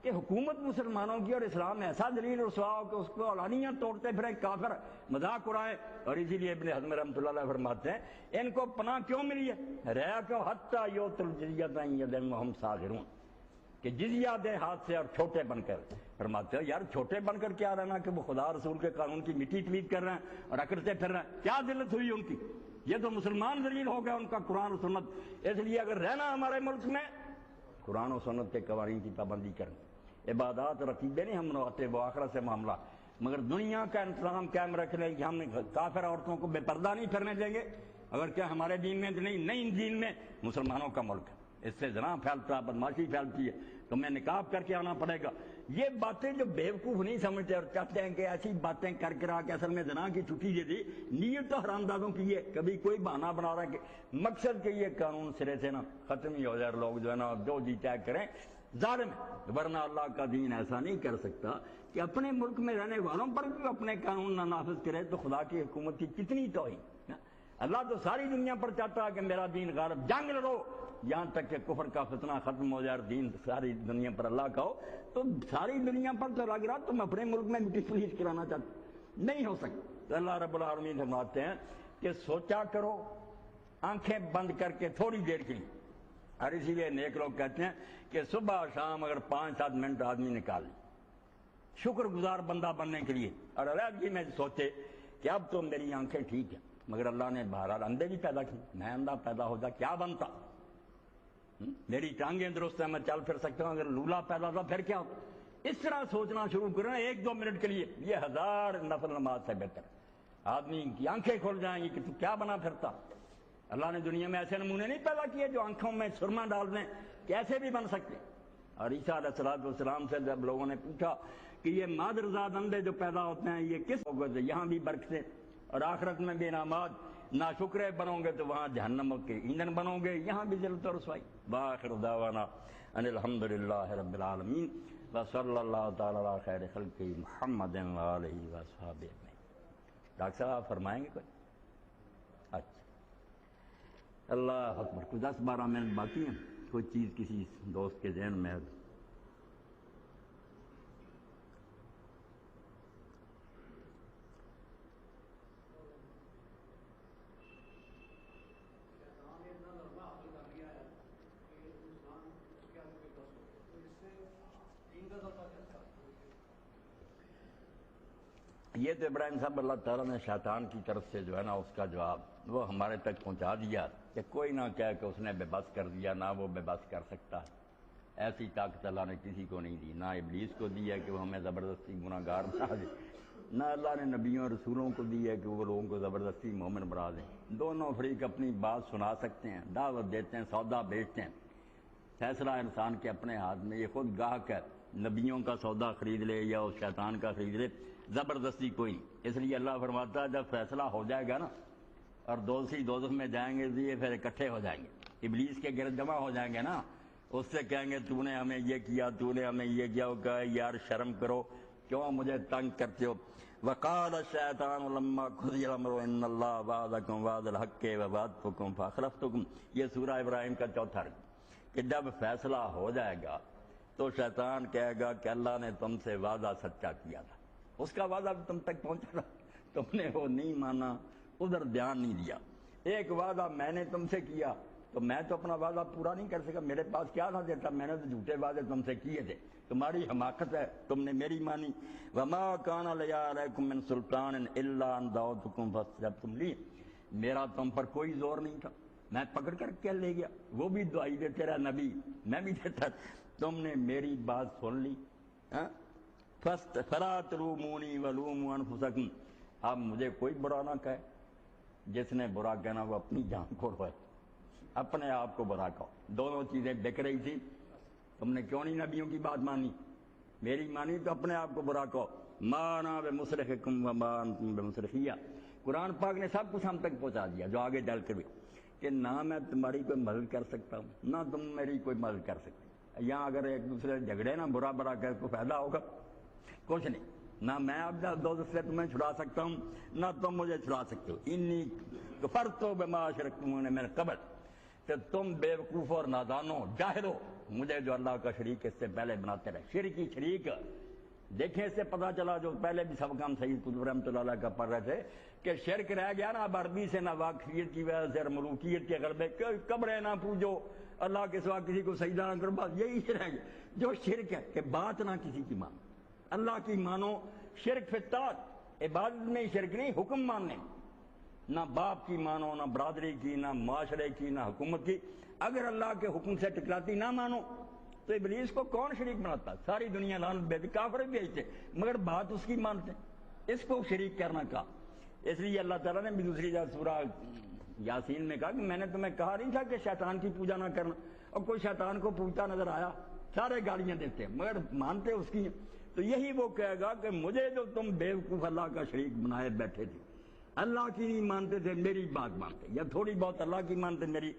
کہ حکومت مسلمانوں کی اور اسلام ایسا دلیل رسوا ہو کہ اس کو علانیہ توڑتے پھریں, کافر مذاق اڑائے. اور اسی لیے ابن حزم رحمۃ اللہ علیہ فرماتے ہیں ان کو پناہ کیوں ملی ہے, ریا کیوں, حتی یؤت الجزیۃ عن ید وہم صاغرون, کہ جزیہ دے ہاتھ سے اور چھوٹے بن کر. فرماتے ہیں یار چھوٹے بن کر کیا رہنا کہ وہ خدا رسول کے قانون کی مٹی تلید کر رہے ہیں اور اکڑتے پھر رہے ہیں, کیا ذلت ہوئی ان کی, یہ تو مسلمان ذلیل ہو گیا, ان کا قرآن و سنت. اس لیے اگر رہنا ہمارے ملک میں قرآن و سنت کے قوانین کی پابندی کریں, عبادات اور عقیدے نہیں ہم نبھاتے, وہ آخرت سے معاملہ. مگر دنیا کا انتظام قائم رکھنے کہ ہم کافر عورتوں کو بے پردہ نہیں پھرنے دیں گے, اگر کیا ہمارے دین میں نہیں, نئی دین میں مسلمانوں کا ملک ہے, اس سے زنا پھیلتا ہے, بدماشی پھیلتی ہے, تو میں نقاب کر کے آنا پڑے گا. یہ باتیں جو بیوقوف نہیں سمجھتے اور چاہتے ہیں کہ ایسی باتیں کر کرا کے اصل میں زنا کی چھٹی دے دی, نیت تو حرامزادوں کی ہے, کبھی کوئی بہانہ بنا رہا ہے کہ مقصد کہ یہ قانون سرے سے نا ختم ہی ہو جائے, لوگ جو ہے نا جو جی چاہے کریں, ظالم ہے. ورنہ اللہ کا دین ایسا نہیں کر سکتا کہ اپنے ملک میں رہنے والوں پر بھی اپنے قانون نہ نافذ کرے, تو خدا کی حکومت کی کتنی توہین. اللہ تو ساری دنیا پر چاہتا ہے کہ میرا دین غالب, جنگ لڑو یہاں تک کہ کفر کا فتنہ ختم ہو جائے, دین ساری دنیا پر اللہ کا ہو. تو ساری دنیا پر تو لگ رہا تم اپنے ملک میں مٹی پلیز کرانا چاہتے, نہیں ہو سکتا. تو اللہ رب العالمین فرماتے ہیں کہ سوچا کرو آنکھیں بند کر کے تھوڑی دیر کے لیے. اور اسی لیے نیک لوگ کہتے ہیں کہ صبح شام اگر 5-7 منٹ آدمی نکال لے شکر گزار بندہ بننے کے لیے, اور علیحدگی میں سوچے کہ اب تو میری آنکھیں ٹھیک ہیں, مگر اللہ نے بہرحال اندھے بھی پیدا کی, میں اندھا پیدا ہوتا کیا بنتا, میری ٹانگیں درست ہیں, میں چل پھر سکتا ہوں, اگر لولا پیدا تھا پھر کیا ہوتا. اس طرح سوچنا شروع کرنا 1-2 منٹ کے لیے, یہ 1000 نفل نماز سے بہتر. آدمی کی آنکھیں کھل جائیں گی کہ تو کیا بنا پھرتا. اللہ نے دنیا میں ایسے نمونے نہیں پیدا کیے جو آنکھوں میں سرما ڈال دیں, کیسے بھی بن سکتے. اور عیسیٰ علیہ السلام سے جب لوگوں نے پوچھا کہ یہ مادرزاد اندھے جو پیدا ہوتے ہیں یہ کس ہوگا, یہاں بھی برکتیں اور آخرت میں بھی انعامات, نا شکرے بنو گے تو وہاں جہنم کے ایندھن بنو گے, یہاں بھی ذلت و رسوائی. باخر دعوانا ان الحمدللہ رب العالمین وصلی اللہ تعالی علی خیر خلقہ محمد وآلہ وصحبہ اجمعین. ڈاکٹر صاحب فرمائیں گے کوئی؟ اچھا, اللہ اکبر. کوئی 10-12 منٹ باقی ہیں, کوئی چیز کسی دوست کے ذہن میں ہے؟ یہ تو ابراہیم صاحب اللہ تعالیٰ نے شیطان کی طرف سے جو ہے نا اس کا جواب وہ ہمارے تک پہنچا دیا کہ کوئی نہ کہے کہ اس نے بے بس کر دیا، نہ وہ بے بس کر سکتا ہے۔ ایسی طاقت اللہ نے کسی کو نہیں دی، نہ ابلیس کو دی ہے کہ وہ ہمیں زبردستی گناہ گار بنا دے، نہ اللہ نے نبیوں اور رسولوں کو دی ہے کہ وہ لوگوں کو زبردستی مومن بنا دیں۔ دونوں فریق اپنی بات سنا سکتے ہیں، دعوت دیتے ہیں، سودا بیچتے ہیں، فیصلہ انسان کے اپنے ہاتھ میں۔ یہ خود گاہک ہے، نبیوں کا سودا خرید لے یا اس شیطان کا خرید لے، زبردستی کوئی نہیں۔ اس لیے اللہ فرماتا ہے جب فیصلہ ہو جائے گا نا اور دوزخی دوزخ میں جائیں گے تو یہ پھر اکٹھے ہو جائیں گے، ابلیس کے گرد جمع ہو جائیں گے نا، اس سے کہیں گے تو نے ہمیں یہ کیا، تو نے ہمیں یہ کیا، وہ کہے یار شرم کرو، کیوں مجھے تنگ کرتے ہو۔ وقال الشیطان لما قضی الامر ان اللہ وعدکم وعد الحق ووعدتکم فاخلفتکم، یہ سورہ ابراہیم کا چوتھا رکوع، کہ جب فیصلہ ہو جائے گا تو شیطان کہے گا کہ اللہ نے تم سے وعدہ سچا کیا تھا، اس کا وعدہ بھی تم تک پہنچا، تم نے وہ نہیں مانا، ادھر دھیان نہیں دیا۔ ایک وعدہ میں نے تم سے کیا تو میں تو اپنا وعدہ پورا نہیں کر سکا، میرے پاس کیا تھا دیتا، میں نے تو جھوٹے وعدے تم سے کیے تھے، تمہاری حماقت ہے، تم نے میری مانی۔ وما کان لی علیکم من سلطان الا ان دعوتکم فاستجبتم لی، میرا تم پر کوئی زور نہیں تھا، میں پکڑ کر کے لے گیا، وہ بھی دعائی دے تیرا نبی، میں بھی دیتا، تم نے میری بات سن لی۔ فلا تلومونی ولوموا انفسکم، اب مجھے کوئی برا نہ کہے، جس نے برا کہنا وہ اپنی جان کو روئے، اپنے آپ کو برا کہو۔ دونوں چیزیں بک رہی تھی، تم نے کیوں نہیں نبیوں کی بات مانی، میری مانی تو اپنے آپ کو برا کہو۔ ما انا بمصرخکم وما انتم بمصرخیہ، قرآن پاک نے سب کچھ ہم تک پہنچا دیا جو آگے ڈل کر بھی، کہ نہ میں تمہاری کوئی مدد کر سکتا ہوں نہ تم میری کوئی مدد کر سکتے۔ یہاں اگر ایک دوسرے سے جھگڑے نا برا برا کر کو فائدہ ہوگا کچھ نہیں، نہ میں اب دوزخ سے تمہیں چھڑا سکتا ہوں نہ تم مجھے چھڑا سکتے ہو۔ انی کفرت بما اشرکتمونی من قبل، کہ تم بے وقوف اور نادانو جاہل ہو مجھے جو اللہ کا شریک اس سے پہلے بناتے رہے، شرک ہی شریک۔ دیکھیں اس سے پتہ چلا جو پہلے بھی سبق ہم سید قطب رحمۃ اللہ علیہ کا پڑھ رہے تھے کہ شرک رہ گیا نا اب عربی سے، نہ واقفیت کی وجہ سے اور ملوکیت کے غلبے، قبریں نہ پوجو، اللہ کے سوا کسی کو سجدہ نہ کرو، بس یہی رہ گیا جو شرک ہے، کہ بات نہ کسی کی مانو، اللہ کی مانو۔ شرک فی الطاعت، عبادت میں ہی شرک نہیں، حکم ماننے، نہ باپ کی مانو، نہ برادری کی، نہ معاشرے کی، نہ حکومت کی، اگر اللہ کے حکم سے ٹکراتی نہ مانو تو ابلیس کو کون شریک بناتا؟ ساری دنیا لعنت بھیجتی، کافر بھی بھیجتے، مگر بات اس کی مانتے، اس کو شریک کرنا کہا۔ اس لیے اللہ تعالیٰ نے بھی دوسری جگہ سورہ یاسین میں کہا کہ میں نے تمہیں کہا نہیں تھا کہ شیطان کی پوجا نہ کرنا، اور کوئی شیطان کو پوجتا نظر آیا، سارے گالیاں دیتے ہیں مگر مانتے اس کی۔ تو یہی وہ کہے گا کہ مجھے جو تم بیوقوف اللہ کا شریک بنائے بیٹھے تھے، اللہ کی نہیں مانتے تھے، میری بات مانتے، یا تھوڑی بہت اللہ کی مانتے، میری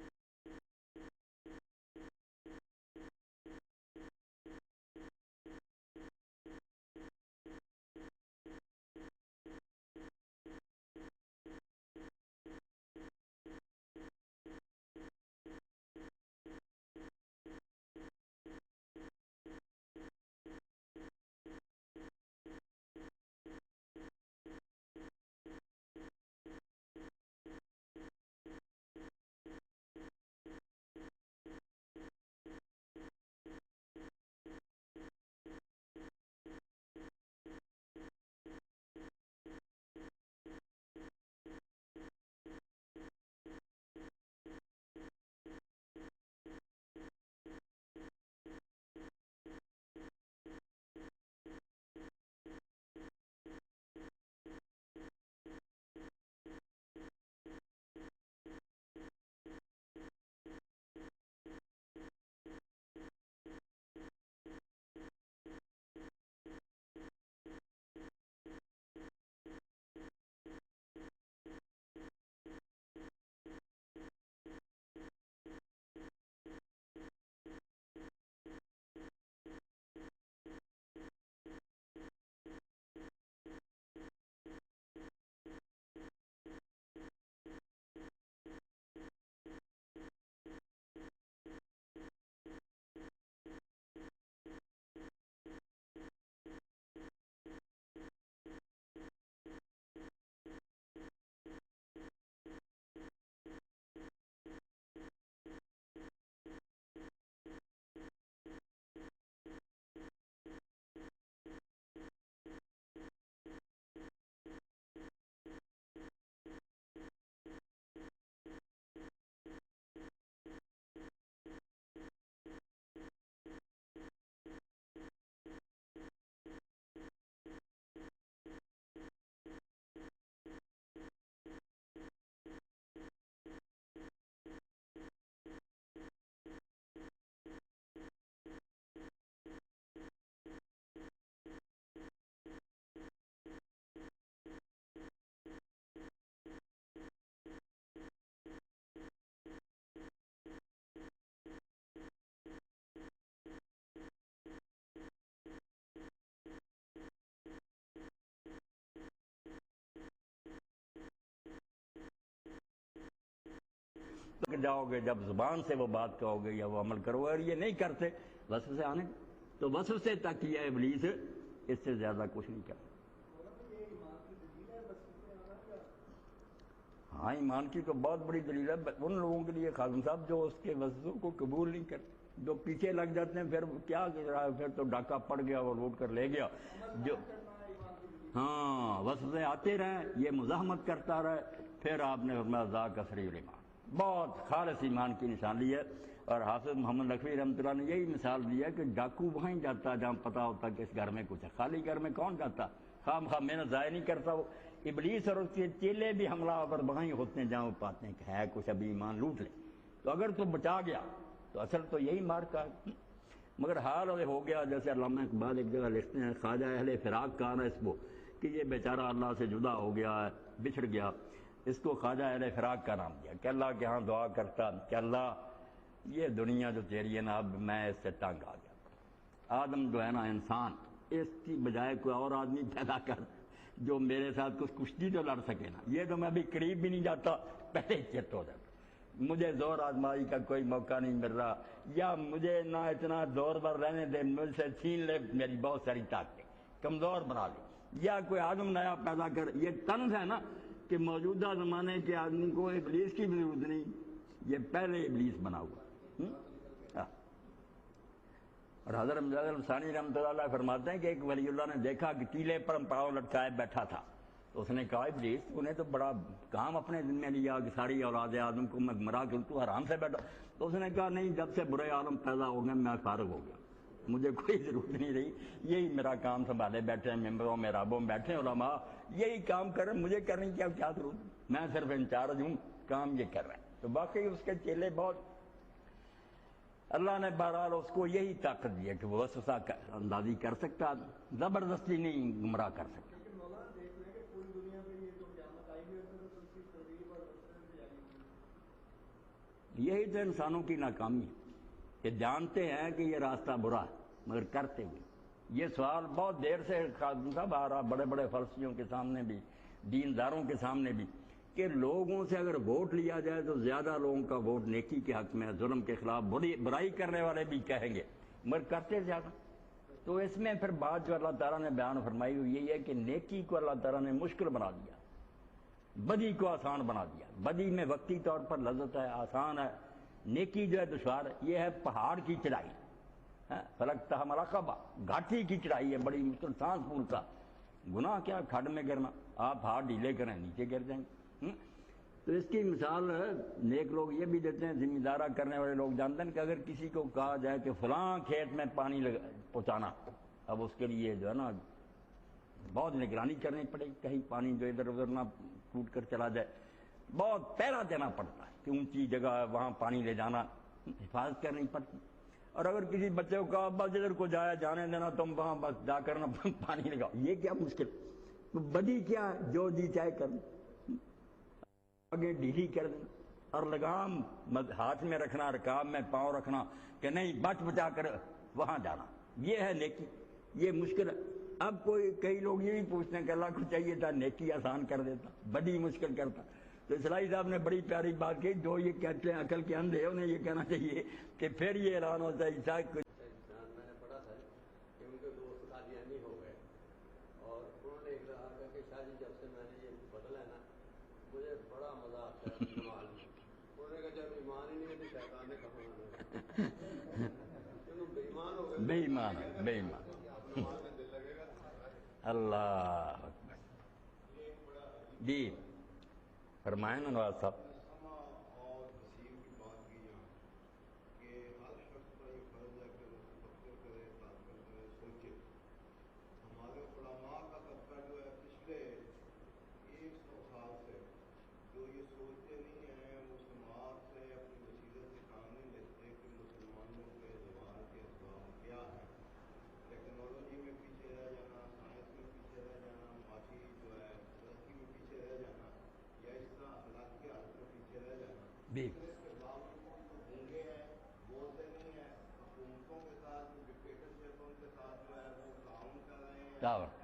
جاؤ گے جب زبان سے وہ بات کہو گے یا وہ عمل کرو گے، اور یہ نہیں کرتے وسوسے آنے، تو وسوسے تک یہ ابلیس اس سے زیادہ کچھ نہیں کرتا۔ ہاں ایمان کی تو بہت بڑی دلیل ہے ان لوگوں کے لیے خادم صاحب جو اس کے وسوسوں کو قبول نہیں کرتے، جو پیچھے لگ جاتے ہیں، پھر کیا کر رہا ہے، پھر تو ڈاکہ پڑ گیا اور لوٹ کر لے گیا۔ جو ہاں وسوسے آتے رہیں، یہ مزاحمت کرتا رہے، پھر آپ نے فرمایا ذاک صریح الایمان، بہت خالص ایمان کی نشانی ہے۔ اور حافظ محمد لکھوی رحمۃ اللہ نے یہی مثال دی ہے کہ ڈاکو وہیں جاتا جہاں پتہ ہوتا کہ اس گھر میں کچھ ہے، خالی گھر میں کون جاتا، خام خواہ محنت ضائع نہیں کرتا۔ وہ ابلیس اور اس کے چیلے بھی حملہ آور وہیں ہوتے ہیں جہاں وہ پاتے ہیں کہ ہے کچھ، ابھی ایمان لوٹ لے، تو اگر تو بچا گیا تو اصل تو یہی مار کا ہے۔ مگر حال ہو گیا جیسے علامہ اقبال ایک جگہ لکھتے ہیں، خواجہ اہل فراق کہا نا اس کو کہ یہ بیچارہ اللہ سے جدا ہو گیا ہے، بچھڑ گیا، اس کو خواجہ اہل فراق کا نام دیا کہ اللہ کے ہاں دعا کرتا کہ اللہ یہ دنیا جو تیری ہے نا اب میں اس سے تنگ آ گیا، آدم جو ہے نا انسان، اس کی بجائے کوئی اور آدمی پیدا کر جو میرے ساتھ کچھ کشتی تو لڑ سکے نا، یہ تو میں ابھی قریب بھی نہیں جاتا، پہلے چت ہو جاتا، مجھے زور آزمائی کا کوئی موقع نہیں مل رہا، یا مجھے نہ اتنا زور بر رہنے دے، مجھ سے چھین لے میری بہت ساری طاقتیں، کمزور بنا لے، یا کوئی آدم نیا پیدا کر۔ یہ طنز ہے نا کہ موجودہ زمانے کے آدمی کو ابلیس کی بھی ضرورت نہیں، یہ پہلے ابلیس بنا ہوا۔ اور حضرت مجاہد ثانی رحمۃ اللہ علیہ فرماتے ہیں کہ ایک ولی اللہ نے دیکھا کہ ٹیلے پر پاؤں لٹکائے بیٹھا تھا، تو اس نے کہا ابلیس انہیں تو بڑا کام اپنے دن میں لیا کہ ساری اولاد آدم کو میں مرا کیوں، تو حرام سے بیٹھا، تو اس نے کہا نہیں، جب سے برے عالم پیدا ہو گئے میں فارغ ہو گیا، مجھے کوئی ضرورت نہیں رہی، یہی میرا کام سنبھالے بیٹھے ہیں، ممبروں میں رابوں میں بیٹھے ہیں علماء، یہی کام کر رہے ہیں، مجھے کرنے کی کیا ضرورت، میں صرف انچارج ہوں، کام یہ کر رہے ہیں۔ تو باقی اس کے چیلے بہت، اللہ نے بہرحال اس کو یہی طاقت دی ہے کہ وہ وسوسہ اندازی کر سکتا، زبردستی نہیں گمراہ کر سکتا۔ یہی تو انسانوں کی ناکامی ہے کہ جانتے ہیں کہ یہ راستہ برا ہے مگر کرتے ہوئے۔ یہ سوال بہت دیر سے خادم صاحب آ رہا، بڑے بڑے فلسفیوں کے سامنے بھی، دینداروں کے سامنے بھی، کہ لوگوں سے اگر ووٹ لیا جائے تو زیادہ لوگوں کا ووٹ نیکی کے حق میں، ظلم کے خلاف، برائی کرنے والے بھی کہیں گے مگر کرتے زیادہ۔ تو اس میں پھر بات جو اللہ تعالیٰ نے بیان فرمائی ہوئی یہی ہے کہ نیکی کو اللہ تعالیٰ نے مشکل بنا دیا، بدی کو آسان بنا دیا۔ بدی میں وقتی طور پر لذت ہے، آسان ہے، نیکی جو ہے دشوار ہے، یہ ہے پہاڑ کی چڑھائی، فلقتحم العقبہ، گھاٹی کی چڑھائی ہے، بڑی مشکل، سانس پھولتا، گناہ کیا کھڈ میں گرنا، آپ ہاتھ ڈھیلے کریں نیچے گر جائیں گے۔ تو اس کی مثال نیک لوگ یہ بھی دیتے ہیں، ذمہ دارہ کرنے والے لوگ جانتے ہیں کہ اگر کسی کو کہا جائے کہ فلاں کھیت میں پانی پہنچانا، اب اس کے لیے جو ہے نا بہت نگرانی کرنی پڑے گی، کہیں پانی جو ادھر ادھر نہ ٹوٹ کر چلا جائے، بہت پہرا دینا پڑتا ہے کہ اونچی جگہ ہے وہاں پانی لے جانا، حفاظت کرنی پڑتی۔ اور اگر کسی بچے کو کہا بس جدھر کو جایا جانے دینا، تم وہاں بس جا کر نا پانی لگاؤ، یہ کیا مشکل، بدی کیا ہے، جو جی چاہے کر آگے ڈھیلی کر دیں، اور لگام ہاتھ میں رکھنا، رکاب میں پاؤں رکھنا کہ نہیں بچ بچا کر وہاں جانا، یہ ہے نیکی، یہ مشکل ہے۔ اب کئی لوگ یہ بھی پوچھتے ہیں کہ اللہ کو چاہیے تھا نیکی آسان کر دیتا، بدی مشکل کرتا۔ تو اسلائی صاحب نے بڑی پیاری بات کی، جو یہ کہتے ہیں عقل کے اندھے انہیں یہ کہنا چاہیے کہ پھر یہ اعلان ہوتا ہے میں نے پڑھا تھا کہ ان کے دوست قادیانی ہو گئے اور انہوں نے اقرار کیا کہ شاہ جی جب سے میں نے یہ بدلا ہے نا مجھے بڑا مزہ آتا ہے نماز میں۔ انہوں نے کہا جب ایمان ہی نہیں ہے تو شیطان نے کہاں آنا ہے، بے ایمان ہو گئے، بے ایمان ہے، بے ایمان، نماز میں دل لگے گا۔ اللہ اکبر۔ جی فرمائیں نا نواز صاحب۔ ہمارے علماء کا طبقہ جو ہے پچھلے 100 سال سے جو یہ سوچتے نہیں ہیں، وہ سماعت سے اپنی بصیرت سے کام نہیں لیتے کہ مسلمانوں کے زوال کے اسباب کیا ہیں، ٹیکنالوجی میں پیچھے رہ جانا، سائنس میں پیچھے رہ جانا، معاشی جو ہے ترقی میں پیچھے رہ جانا، یا اس طرح اخلاقی حالت میں پیچھے رہ جانا، لیکن اس کے باوجود جو گونگے ہیں، بولتے نہیں ہیں، حکومتوں کے ساتھ ڈکٹیٹرشپوں کے ساتھ جو ہے وہ تعاون کر رہے ہیں،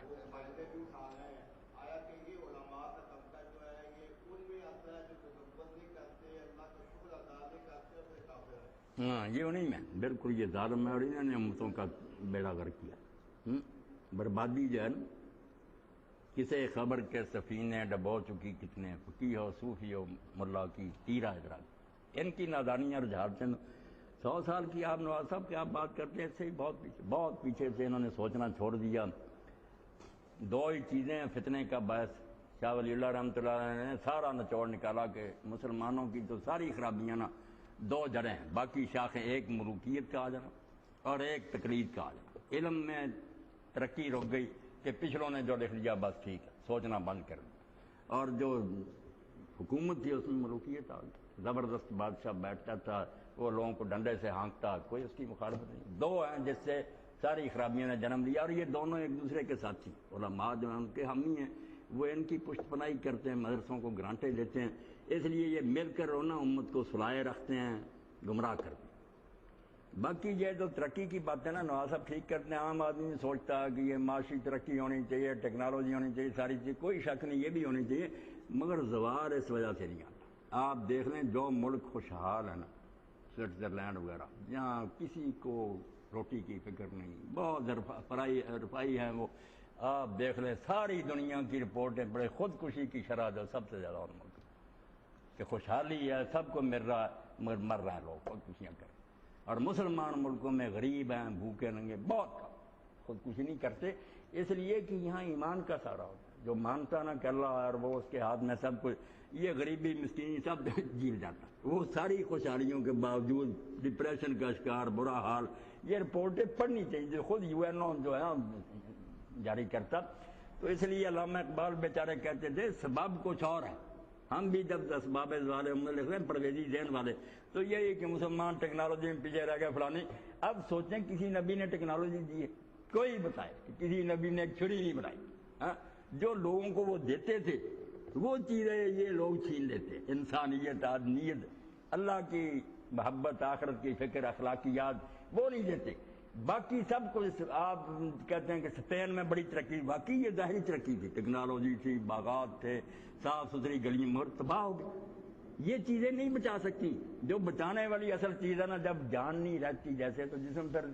وہ فائدے بھی اٹھا رہے ہیں۔ آیا کہ یہ علماء کا طبقہ جو ہے یہ ان میں آتا ہے جو تکبر نہیں کرتے، اللہ کا شکر ادا ہاں یہ انہیں میں بالکل یہ ظالم ہے اور انہوں نے امتوں کا بیڑا غرق کیا. بربادی جو ہے نا کسے خبر کے سفینے ڈبو چکی کتنے فقی ہو صوفی ہو ملا کی تیرا ادراک. ان کی نادانیاں اور جھارتے 100 سال کی آپ نواز صاحب کی آپ بات کرتے ہیں اس سے بہت پیچھے سے انہوں نے سوچنا چھوڑ دیا. 2 ہی چیزیں ہیں فتنے کا باعث. شاہ ولی اللہ رحمۃ اللہ علیہ نے سارا نچوڑ نکالا کہ مسلمانوں کی تو ساری خرابیاں نا 2 جڑیں ہیں, باقی شاخیں, ایک ملوکیت کا آ جانا اور ایک تقلید کا آ جانا. علم میں ترقی رک گئی کہ پچھلوں نے جو لکھ لیا بس ٹھیک ہے, سوچنا بند کر دیا. اور جو حکومت تھی اس میں ملوکیت آ گئی. زبردست بادشاہ بیٹھتا تھا, وہ لوگوں کو ڈنڈے سے ہانکتا, کوئی اس کی مخالفت نہیں. 2 ہیں جس سے ساری خرابیوں نے جنم لیا اور یہ دونوں ایک دوسرے کے ساتھی. علماء جو ہیں ان کے حامی ہیں, وہ ان کی پشت پناہی کرتے ہیں, مدرسوں کو گرانٹیں دیتے ہیں, اس لیے یہ مل کر رونا امت کو سلائے رکھتے ہیں, گمراہ کرتے ہیں. باقی یہ جو ترقی کی بات ہے نا نواز صاحب ٹھیک کرتے ہیں. عام آدمی سوچتا ہے کہ یہ معاشی ترقی ہونی چاہیے, ٹیکنالوجی ہونی چاہیے, ساری چیز, کوئی شک نہیں یہ بھی ہونی چاہیے, مگر زوال اس وجہ سے نہیں آتا. آپ دیکھ لیں جو ملک خوشحال ہے نا, سوئٹزرلینڈ وغیرہ, جہاں کسی کو روٹی کی فکر نہیں, بہت رفائی ہیں وہ, آپ دیکھ لیں ساری دنیا کی رپورٹیں بڑے خودکشی کی شرح جو سب سے زیادہ ان ملک کہ خوشحالی ہے, سب کو مل رہا ہے, مگر مر رہے ہیں لوگ, خودکشیاں کریں. اور مسلمان ملکوں میں غریب ہیں, بھوکے ننگے, بہت خودکشی نہیں کرتے, اس لیے کہ یہاں ایمان کا سہارا ہوتا ہے. جو مانتا نا کہ اللہ اور وہ اس کے ہاتھ میں سب کچھ, یہ غریبی مسکینی سب جیل جاتا. وہ ساری خوشحالیوں کے باوجود ڈپریشن کا شکار, برا حال. یہ رپورٹیں پڑھنی چاہیے جو خود UN جو ہے جاری کرتا. تو اس لیے علامہ اقبال بیچارے کہتے تھے سبب کچھ اور ہے. ہم بھی جب اسباب والے ہم لکھ رہے ہیں پرویزی ذہن والے, تو یہی کہ مسلمان ٹیکنالوجی میں پیچھے رہ گئے فلانی. اب سوچیں کسی نبی نے ٹیکنالوجی دی ہے, کوئی بتائے کہ کسی نبی نے ایک چھری نہیں بنائی. جو لوگوں کو وہ دیتے تھے وہ چیزیں یہ لوگ چھین لیتے. انسانیت, آدمیت, اللہ کی محبت, آخرت کی فکر, اخلاقیات وہ نہیں دیتے. باقی سب کچھ آپ کہتے ہیں کہ اسپین میں بڑی ترقی, باقی یہ ظاہری ترقی تھی, ٹیکنالوجی تھی, باغات تھے, صاف ستھری گلیاں, مگر تباہ ہو گئی. یہ چیزیں نہیں بچا سکتی. جو بچانے والی اصل چیز ہے نا, جب جان نہیں رہتی جیسے, تو جسم پھر